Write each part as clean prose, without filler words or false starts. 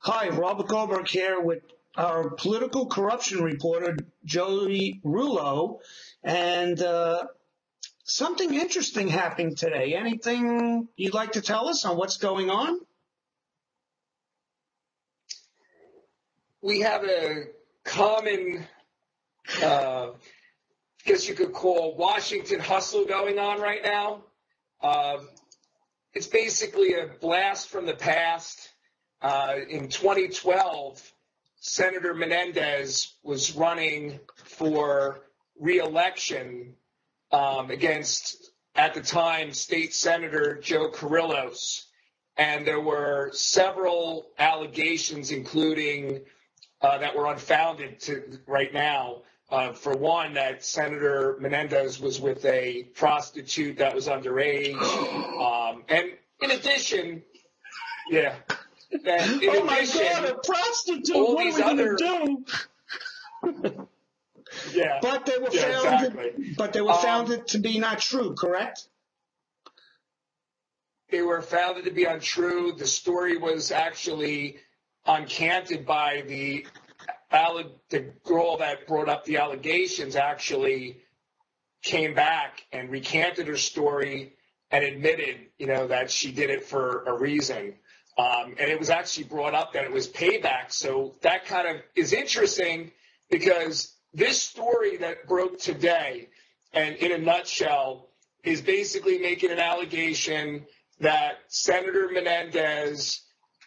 Hi, Robert Goldberg here with our political corruption reporter, Joey Rullo, and something interesting happened today. Anything you'd like to tell us on what's going on? We have a common, I guess you could call Washington hustle going on right now. It's basically a blast from the past. In 2012, Senator Menendez was running for re-election against, at the time, State Senator Joe Carrillos. And there were several allegations, including that were unfounded right now. For one, that Senator Menendez was with a prostitute that was underage. And in addition, yeah. And in my addition, God, a prostitute! All what are these we other, going to do? Yeah. But they were founded to be not true, correct? They were founded to be untrue. The story was actually uncanted by the girl that brought up the allegations actually came back and recanted her story and admitted, that she did it for a reason. And it was actually brought up that it was payback. So that kind of is interesting because this story that broke today, and in a nutshell, is basically making an allegation that Senator Menendez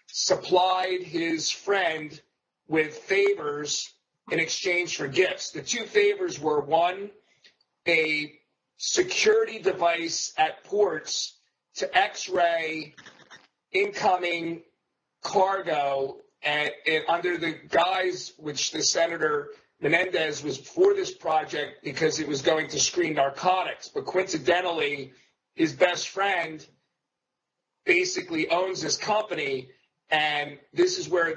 supplied his friend with favors in exchange for gifts. The two favors were, one, a security device at ports to X-ray incoming cargo and under the guise which the Senator Menendez was for this project because it was going to screen narcotics. But coincidentally, his best friend basically owns this company, and this is where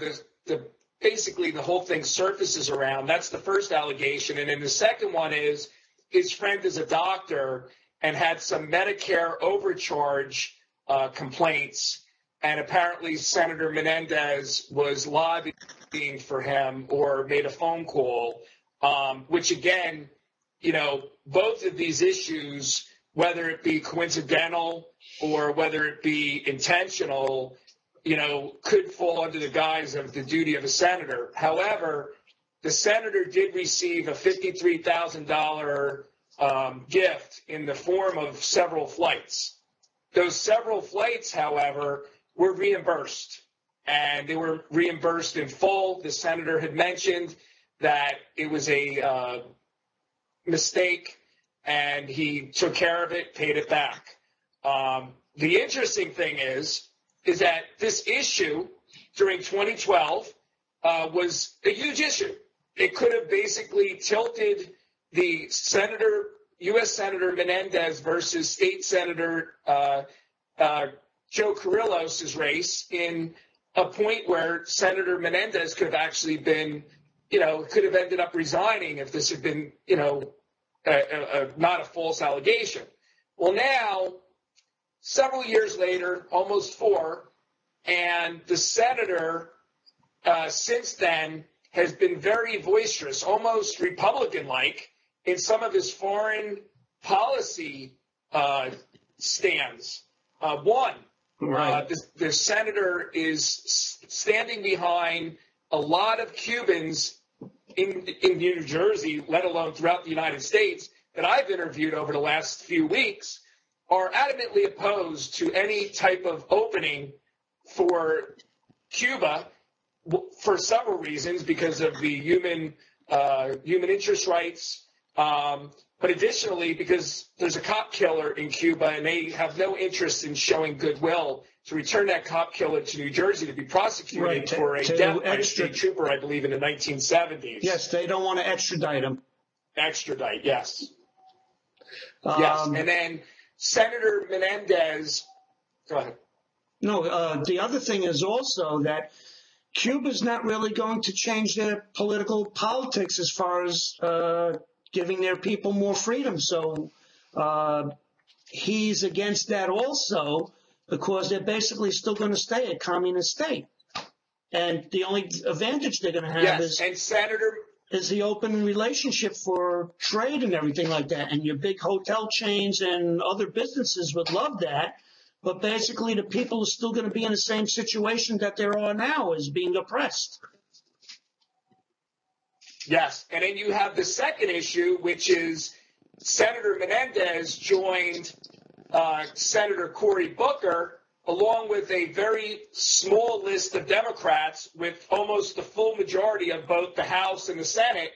basically the whole thing surfaces around. That's the first allegation. And then the second one is his friend is a doctor and had some Medicare overcharge complaints. And apparently Senator Menendez was lobbying for him or made a phone call, which again, both of these issues, whether it be coincidental or whether it be intentional, could fall under the guise of the duty of a senator. However, the senator did receive a $53,000 gift in the form of several flights. Those several flights, however, were reimbursed, and they were reimbursed in full. The senator had mentioned that it was a mistake, and he took care of it, paid it back. The interesting thing is that this issue during 2012 was a huge issue. It could have basically tilted the U.S. Senator Menendez versus State Senator Joe Carrillos' race in a point where Senator Menendez could have actually been, could have ended up resigning if this had been, not a false allegation. Well, now, several years later, almost 4, and the senator since then has been very boisterous, almost Republican-like, in some of his foreign policy stands. One, the senator is standing behind a lot of Cubans in New Jersey, let alone throughout the United States, that I've interviewed over the last few weeks, are adamantly opposed to any type of opening for Cuba for several reasons, because of the human interest rights, but additionally because there's a cop killer in Cuba, and they have no interest in showing goodwill to return that cop killer to New Jersey to be prosecuted for a death by a state trooper, I believe, in the 1970s. Yes, they don't want to extradite him. Extradite, yes. Yes, and then Senator Menendez, go ahead. No, the other thing is also that Cuba's not really going to change their politics as far as giving their people more freedom. So he's against that also, because they're basically still going to stay a communist state. And the only advantage they're going to have Yes, and Senator is the open relationship for trade and everything like that. And your big hotel chains and other businesses would love that. But basically, the people are still going to be in the same situation that they are now, as being oppressed. Yes, and then you have the second issue, which is Senator Menendez joined Senator Cory Booker, along with a very small list of Democrats, with almost the full majority of both the House and the Senate,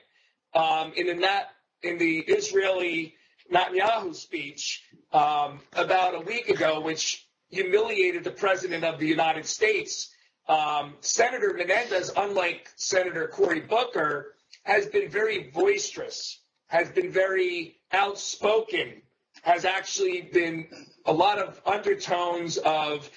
in the Israeli Netanyahu speech about a week ago, which humiliated the President of the United States. Senator Menendez, unlike Senator Cory Booker, has been very boisterous, has been very outspoken, has actually been a lot of undertones of,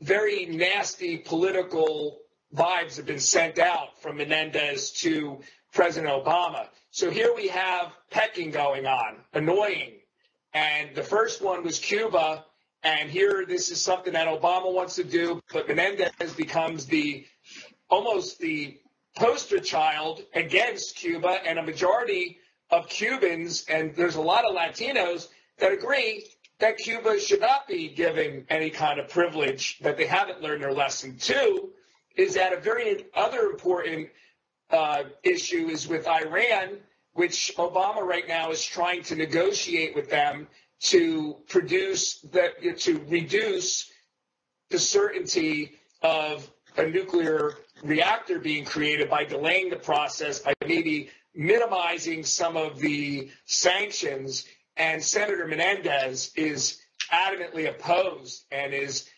very nasty political vibes have been sent out from Menendez to President Obama. So here we have pecking going on, annoying. And the first one was Cuba. And here, this is something that Obama wants to do, but Menendez becomes almost the poster child against Cuba, and a majority of Cubans, and there's a lot of Latinos that agree that Cuba should not be given any kind of privilege, that they haven't learned their lesson. Two is that a very other important issue is with Iran, which Obama right now is trying to negotiate with them to reduce the certainty of a nuclear reactor being created by delaying the process, by maybe minimizing some of the sanctions. And Senator Menendez is adamantly opposed and is,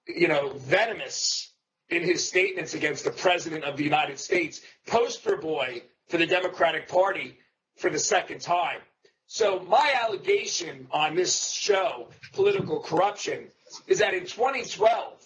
venomous in his statements against the President of the United States, poster boy for the Democratic Party for the second time. So my allegation on this show, Political Corruption, is that in 2012,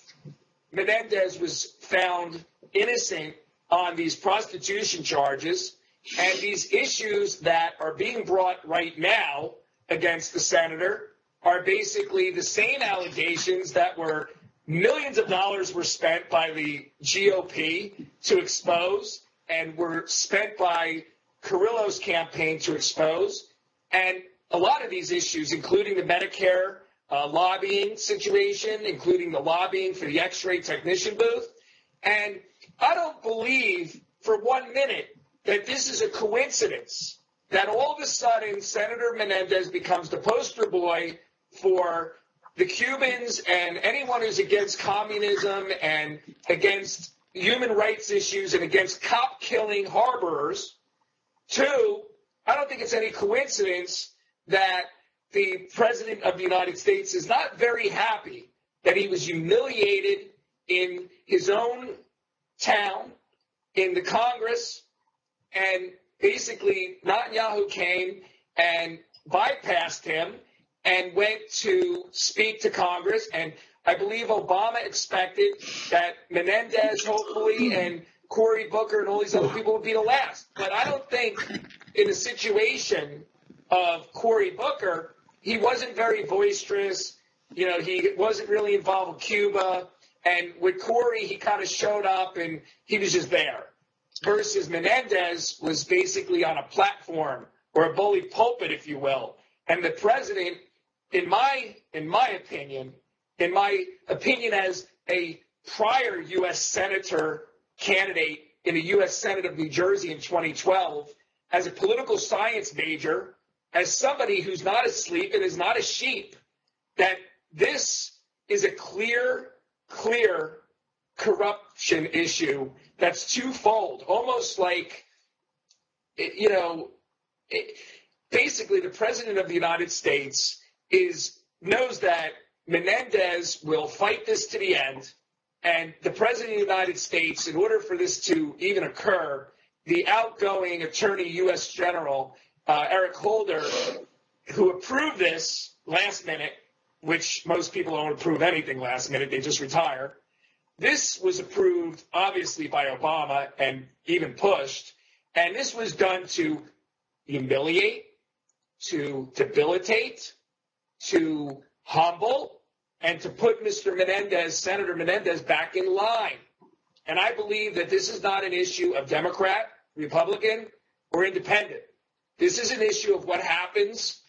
Menendez was found innocent on these prostitution charges, and these issues that are being brought right now against the senator are basically the same allegations that were millions of dollars were spent by the GOP to expose and were spent by Carrillo's campaign to expose. And a lot of these issues, including the Medicare lobbying situation, including the lobbying for the X-ray technician booth. And I don't believe for 1 minute that this is a coincidence that all of a sudden Senator Menendez becomes the poster boy for the Cubans and anyone who's against communism and against human rights issues and against cop-killing harborers. Two, I don't think it's any coincidence that the President of the United States is not very happy that he was humiliated in his own town, in the Congress, and basically Netanyahu came and bypassed him and went to speak to Congress. And I believe Obama expected that Menendez, hopefully, and Cory Booker and all these other people would be the last. But I don't think in the situation of Cory Booker, he wasn't very boisterous. He wasn't really involved with Cuba. And with Cory, he kind of showed up and he was just there. Versus Menendez was basically on a platform or a bully pulpit, if you will. And the president, in my opinion as a prior U.S. Senator candidate in the U.S. Senate of New Jersey in 2012, as a political science major, as somebody who's not asleep and is not a sheep, that this is a clear corruption issue that's twofold, almost like, basically the President of the United States knows that Menendez will fight this to the end, and the President of the United States, in order for this to even occur, the outgoing Attorney U.S. General, Eric Holder, who approved this last minute, which most people don't approve anything last minute, they just retire. This was approved, obviously, by Obama and even pushed, and this was done to humiliate, to debilitate, to humble, and to put Mr. Menendez, Senator Menendez, back in line. And I believe that this is not an issue of Democrat, Republican, or Independent. This is an issue of what happens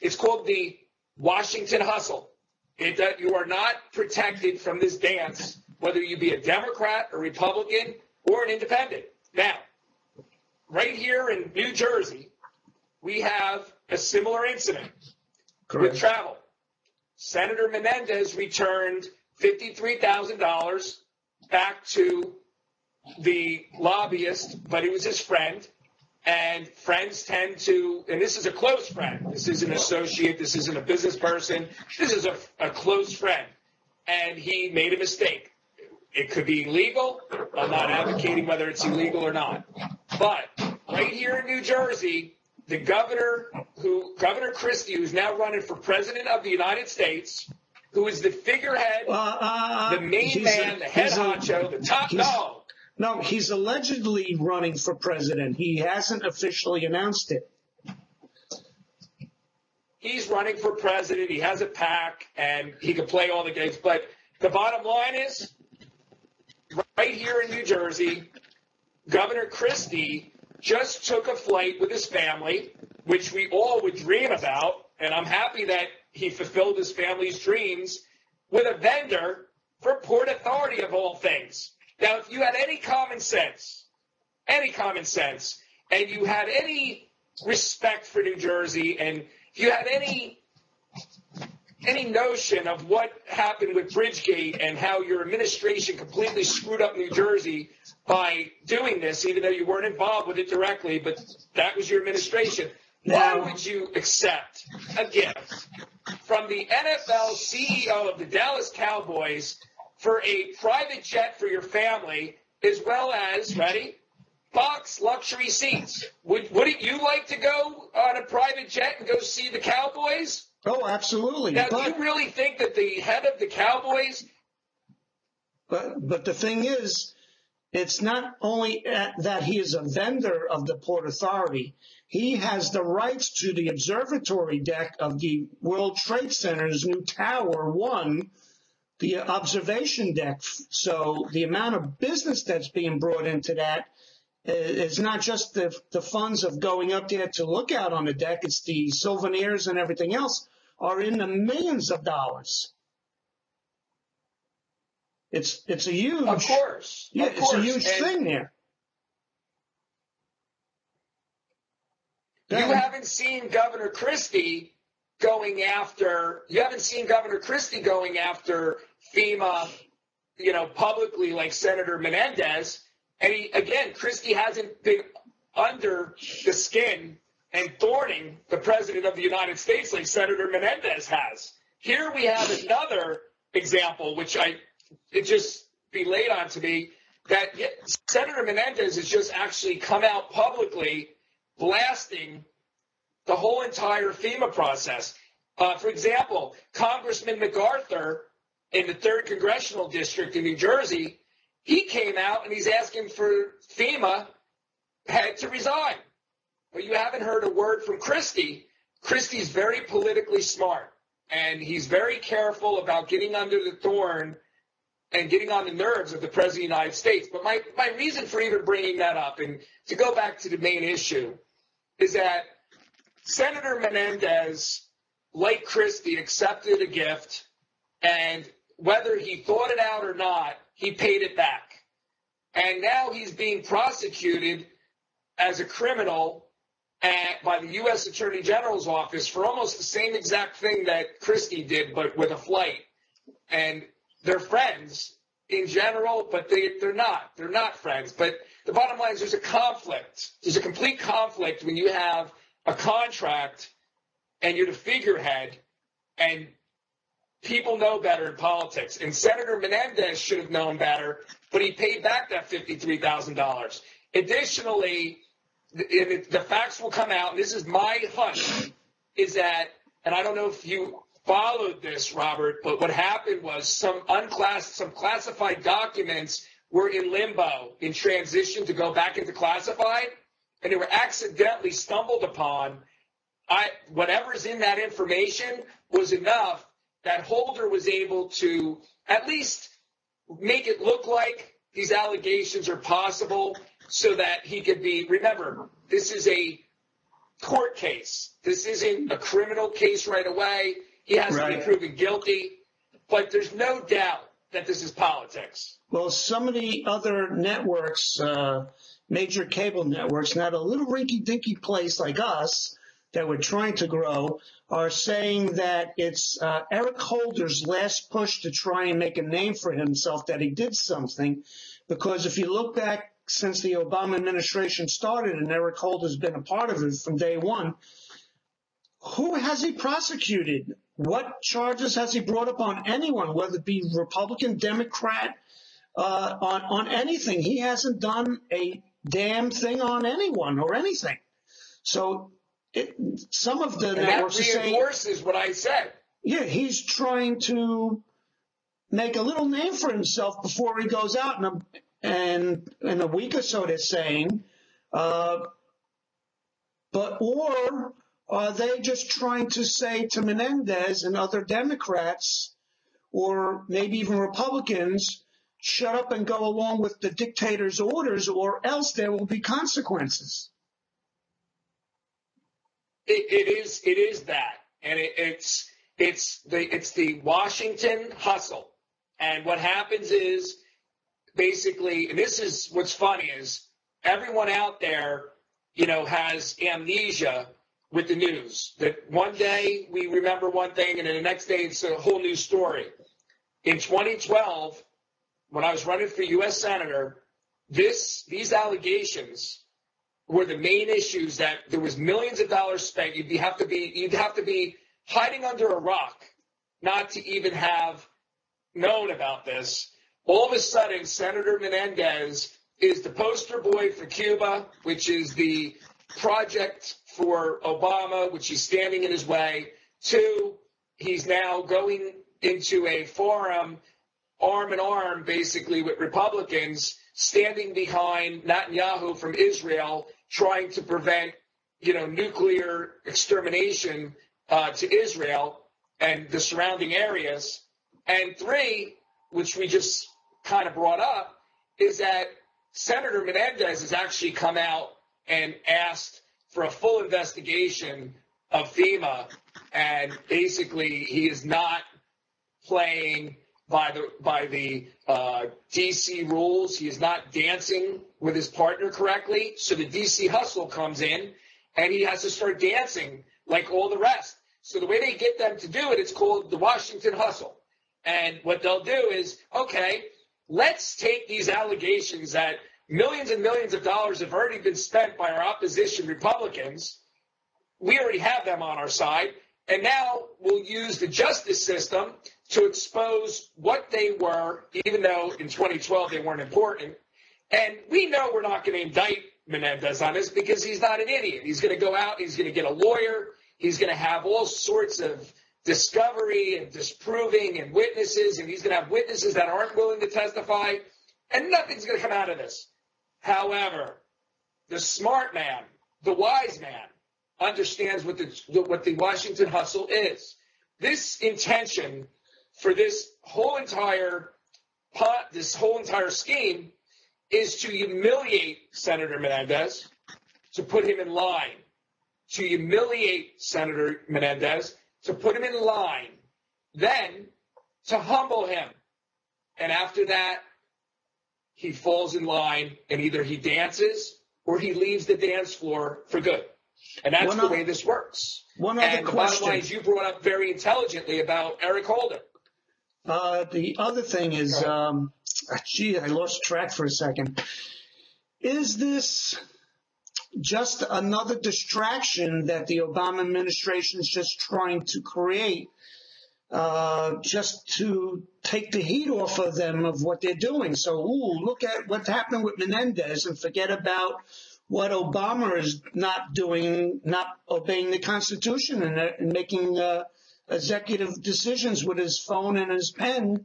it's called the Washington hustle. You are not protected from this dance, whether you be a Democrat, a Republican, or an Independent. Now, right here in New Jersey, we have a similar incident with travel. Senator Menendez returned $53,000 back to the lobbyist, but it was his friend. And friends tend to, and this is a close friend. This isn't an associate. This isn't a business person. This is a close friend. And he made a mistake. It could be illegal. I'm not advocating whether it's illegal or not. But right here in New Jersey, the Governor Christie, who's now running for President of the United States, who is the figurehead, the main man, the head honcho, the top dog. No, he's allegedly running for president. He hasn't officially announced it. He's running for president. He has a PAC, and he can play all the games. But the bottom line is, right here in New Jersey, Governor Christie just took a flight with his family, which we all would dream about, and I'm happy that he fulfilled his family's dreams, with a vendor for Port Authority of all things. Now, if you had any common sense, and you had any respect for New Jersey, and if you had any notion of what happened with Bridgegate and how your administration completely screwed up New Jersey by doing this, even though you weren't involved with it directly, but that was your administration, why would you accept a gift from the NFL CEO of the Dallas Cowboys for a private jet for your family, as well as, ready, box luxury seats? Wouldn't you like to go on a private jet and go see the Cowboys? Oh, absolutely. Now, do you really think that the head of the Cowboys? But the thing is, it's not only that he is a vendor of the Port Authority. He has the rights to the observatory deck of the World Trade Center's new Tower 1, the observation deck. So the amount of business that's being brought into that is not just the funds of going up there to look out on the deck. It's the souvenirs and everything else are in the millions of dollars. It's a huge, of course, yeah, of course. It's a huge thing there. You haven't seen Governor Christie going after FEMA, publicly like Senator Menendez. And Christie hasn't been under the skin and thorning the President of the United States like Senator Menendez has. Here we have another example, which it just belayed on to me, that Senator Menendez has just actually come out publicly blasting the whole entire FEMA process. For example, Congressman MacArthur in the 3rd Congressional District in New Jersey, he came out and he's asking for FEMA head to resign. But you haven't heard a word from Christie. Christie's very politically smart, and he's very careful about getting under the thorn and getting on the nerves of the President of the United States. But my reason for even bringing that up, and to go back to the main issue, is that Senator Menendez, like Christie, accepted a gift, and whether he thought it out or not, he paid it back. And now he's being prosecuted as a criminal by the U.S. Attorney General's office for almost the same exact thing that Christie did, but with a flight. And they're friends in general, but they're not. They're not friends. But the bottom line is there's a conflict. There's a complete conflict when you have a contract and you're the figurehead, and people know better in politics. And Senator Menendez should have known better, but he paid back that $53,000. Additionally, the facts will come out, and this is my hunch, is that, and I don't know if you followed this, Robert, but what happened was some classified documents were in limbo, in transition to go back into classified, and they were accidentally stumbled upon. Whatever's in that information was enough that Holder was able to at least make it look like these allegations are possible so that he could be, remember, this is a court case. This isn't a criminal case right away. He has to be proven guilty. But there's no doubt that this is politics. Well, some of the other networks, major cable networks, not a little rinky-dinky place like us that we're trying to grow, are saying that it's Eric Holder's last push to try and make a name for himself, that he did something. Because if you look back since the Obama administration started, and Eric Holder's been a part of it from day one, who has he prosecuted? What charges has he brought up on anyone, whether it be Republican, Democrat, on anything? He hasn't done a damn thing on anyone or anything. So some of the networks that reinforces what I said. Yeah, he's trying to make a little name for himself before he goes out and in a week or so, they're saying. Or are they just trying to say to Menendez and other Democrats, or maybe even Republicans, shut up and go along with the dictator's orders, or else there will be consequences? It is that, and it's the Washington hustle. And what happens is, basically, and this is what's funny, is everyone out there, has amnesia with the news. That one day we remember one thing, and then the next day it's a whole new story. In 2012, when I was running for U.S. Senator, these allegations were the main issues. That there was millions of dollars spent. You'd have to be hiding under a rock not to even have known about this. All of a sudden, Senator Menendez is the poster boy for Cuba, which is the project for Obama, which he's standing in his way. 2, he's now going into a forum arm in arm, basically, with Republicans, standing behind Netanyahu from Israel, trying to prevent, nuclear extermination to Israel and the surrounding areas. And 3, which we just kind of brought up, is that Senator Menendez has actually come out and asked for a full investigation of FEMA, and basically he is not playing by the DC rules. He is not dancing with his partner correctly. So the DC hustle comes in, and he has to start dancing like all the rest. So the way they get them to do it, it's called the Washington hustle. And what they'll do is, okay, let's take these allegations that millions and millions of dollars have already been spent by our opposition Republicans. We already have them on our side. And now we'll use the justice system to expose what they were, even though in 2012 they weren't important. And we know we're not going to indict Menendez on this because he's not an idiot. He's going to go out, he's going to get a lawyer, he's going to have all sorts of discovery and disproving and witnesses, and he's going to have witnesses that aren't willing to testify, and nothing's going to come out of this. However, the smart man, the wise man, understands what the Washington hustle is. This intention for this whole entire scheme is to humiliate Senator Menendez, to put him in line, to humiliate Senator Menendez, to put him in line, then to humble him. And after that, he falls in line, and either he dances or he leaves the dance floor for good. And that's the way this works. One other question. The bottom line is, you brought up very intelligently about Eric Holder. The other thing is, I lost track for a second. Is this just another distraction that the Obama administration is just trying to create, just to take the heat off of them of what they're doing? So, look at what's happening with Menendez and forget about what Obama is not doing, not obeying the Constitution and making executive decisions with his phone and his pen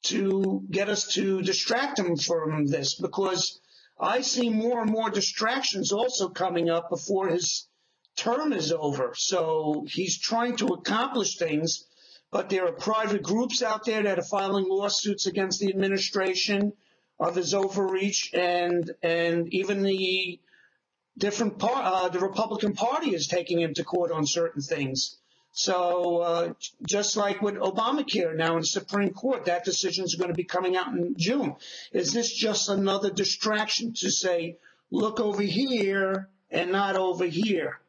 to get us to distract him from this, because I see more and more distractions also coming up before his term is over. So he's trying to accomplish things, but there are private groups out there that are filing lawsuits against the administration of his overreach, and even the the Republican Party is taking him to court on certain things. So just like with Obamacare now in the Supreme Court, that decision is going to be coming out in June. Is this just another distraction to say, look over here and not over here?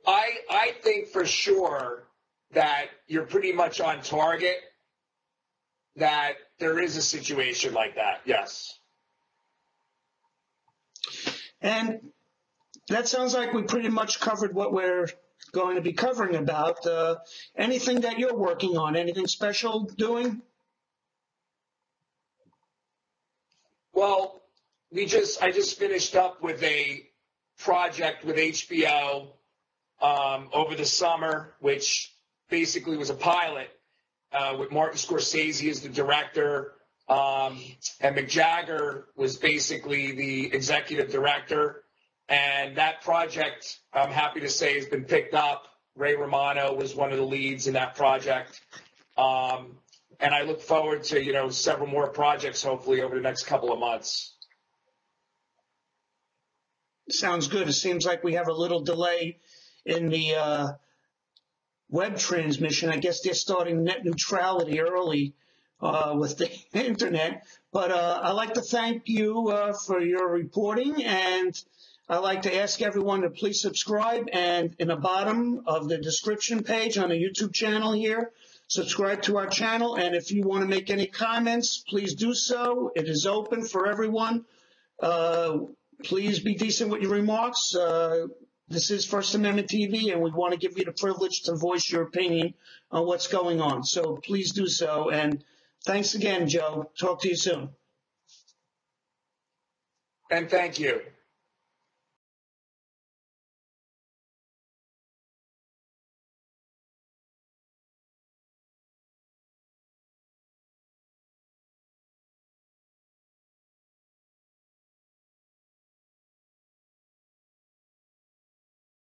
I think for sure that you're pretty much on target, that there is a situation like that, yes. And that sounds like we pretty much covered what we're going to be covering about. Anything that you're working on, anything special doing? Well, I just finished up with a project with HBO over the summer, which basically was a pilot with Martin Scorsese as the director, and Mick Jagger was basically the executive director. And that project, I'm happy to say, has been picked up. Ray Romano was one of the leads in that project. And I look forward to, several more projects, hopefully, over the next couple of months. Sounds good. It seems like we have a little delay in the web transmission. I guess they're starting net neutrality early with the internet. But I'd like to thank you for your reporting, and I'd like to ask everyone to please subscribe, and in the bottom of the description page on the YouTube channel here, subscribe to our channel. And if you want to make any comments, please do so. It is open for everyone. Please be decent with your remarks. This is First Amendment TV, and we want to give you the privilege to voice your opinion on what's going on. So please do so. And thanks again, Joe. Talk to you soon. And thank you.